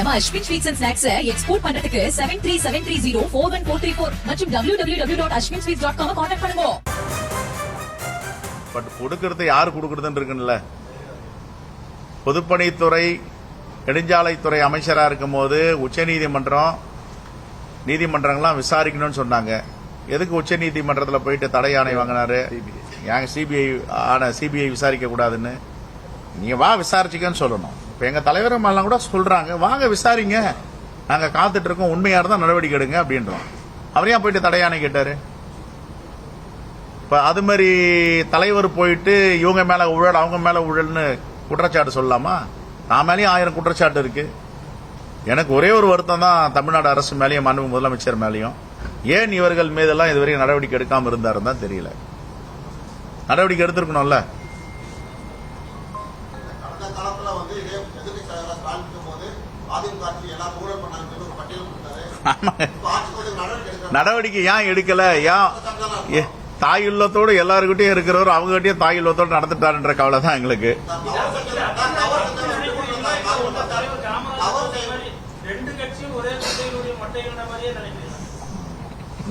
நம்ம Ashwin sweets and snacks export பண்றதுக்கு 7373041434 மற்றும் www.ashwinsweets.com கான்டாக்ட் பண்ணுங்க. பட் கொடுக்கறது யாரு கொடுக்கறதுன்னு இருக்குல்ல. பொதுப்பணித்துறை நெடுஞ்சாலைத்துறை அமைச்சரா இருக்கும்போது நீதிமன்றங்கள்லாம் விசாரிக்கணும்னு சொன்னாங்க. எதுக்கு உச்சநீதிமன்றத்தில் போயிட்டு தடை ஆணை வாங்கினாரு? சிபிஐ விசாரிக்க கூடாதுன்னு நீங்க வா விசாரிச்சுக்கன்னு சொல்லணும். இப்ப எங்க தலைவர் எல்லாம் கூட சொல்றாங்க, வாங்க விசாரிங்க, நாங்க காத்துட்டு இருக்கோம், உண்மையா இருந்தா நடவடிக்கை எடுங்க அப்படின்றோம். அவரையா போயிட்டு தடை ஆணை கேட்டாரு? இப்ப அது மாதிரி தலைவர் போயிட்டு இவங்க மேல ஊழல் அவங்க மேல ஊழல்னு குற்றச்சாட்டு சொல்லலாமா? நான் மேலேயும் 1000 குற்றச்சாட்டு இருக்கு. எனக்கு ஒரே ஒரு வருத்தம் தான் தமிழ்நாடு அரசு மேலேயும் மாண்புமிகு முதலமைச்சர் மேலேயும். ஏன் இவர்கள் மீதெல்லாம் இதுவரைக்கும் நடவடிக்கை எடுக்காம இருந்தாருன்னு தான் தெரியல. நடவடிக்கை எடுத்திருக்கணும்ல. நடவடிக்கை ஏன் எடுக்கல? ஏன் தாயுள்ளத்தோடு எல்லாருக்கிட்டையும் இருக்கிறவர் அவங்ககிட்டயும் தாயுள்ளத்தோடு நடந்துட்டாருன்ற கவலை தான் எங்களுக்கு.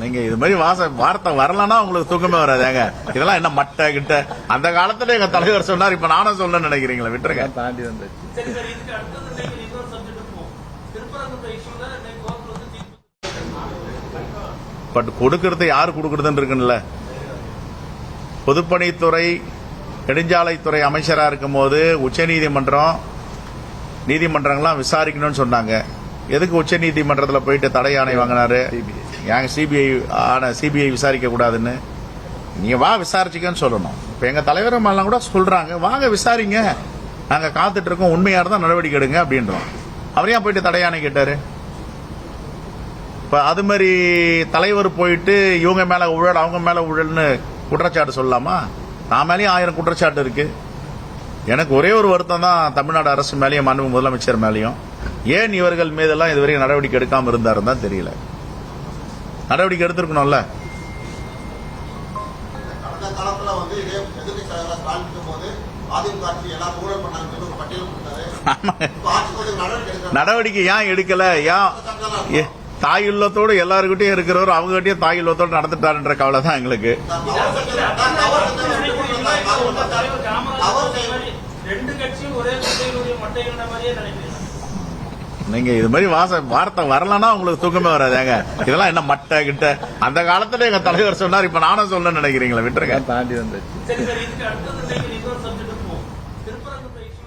நீங்க இது மாதிரி வார்த்தை வரலன்னா உங்களுக்கு தூக்கமே வராதுங்க. இதெல்லாம் என்ன மட்டை கிட்ட அந்த காலத்துல எங்க தலைவர் சொன்னார், இப்ப நானும் சொல்ல நினைக்கிறீங்களா? விட்டுருங்க. தாண்டி வந்து பட் கொடுக்கறது யாரு கொடுக்கறதுன்னு இருக்குல்ல. பொதுப்பணித்துறை நெடுஞ்சாலைத்துறை அமைச்சரா இருக்கும்போது நீதிமன்றங்கள்லாம் விசாரிக்கணும்னு சொன்னாங்க. எதுக்கு உச்சநீதிமன்றத்தில் போயிட்டு தடை ஆணை வாங்கினாரு? சிபிஐ விசாரிக்க கூடாதுன்னு நீங்க வா விசாரிச்சுக்கன்னு சொல்லணும். இப்ப எங்க தலைவர் எல்லாம் கூட சொல்றாங்க, வாங்க விசாரிங்க, நாங்க காத்துட்டு இருக்கோம், உண்மையா இருந்தா நடவடிக்கை எடுங்க அப்படின்றோம். அவரையா போயிட்டு தடை ஆணை கேட்டாரு? இப்ப அது மாதிரி தலைவர் போயிட்டு இவங்க மேல ஊழல் அவங்க மேல ஊழல்னு குற்றச்சாட்டு சொல்லலாமா? நான் மேலேயும் 1000 குற்றச்சாட்டு இருக்கு. எனக்கு ஒரே ஒரு வருத்தம் தான் தமிழ்நாடு அரசு மேலேயும் மாண்புமிகு முதலமைச்சர் மேலேயும். ஏன் இவர்கள் மீதெல்லாம் இதுவரைக்கும் நடவடிக்கை எடுக்காம இருந்தாருன்னு தான் தெரியல. நடவடிக்கை எடுத்திருக்கணும்ல. நடவடிக்கை ஏன் எடுக்கல? ஏன் தாயுள்ளத்தோடு எல்லாருக்கிட்டையும் இருக்கிறவர் அவங்ககிட்டயும் தாயுள்ளத்தோடு நடந்துட்டாருன்ற கவலை தான் எங்களுக்கு. நீங்க இது மாதிரி வார்த்தை வரலன்னா உங்களுக்கு தூக்கமே வராதுங்க. இதெல்லாம் என்ன மட்டை கிட்ட அந்த காலத்துல எங்க தலைவர் சொன்னார், இப்ப நானும் சொல்ல நினைக்கிறீங்களா? விட்டுருங்க. தாண்டி வந்து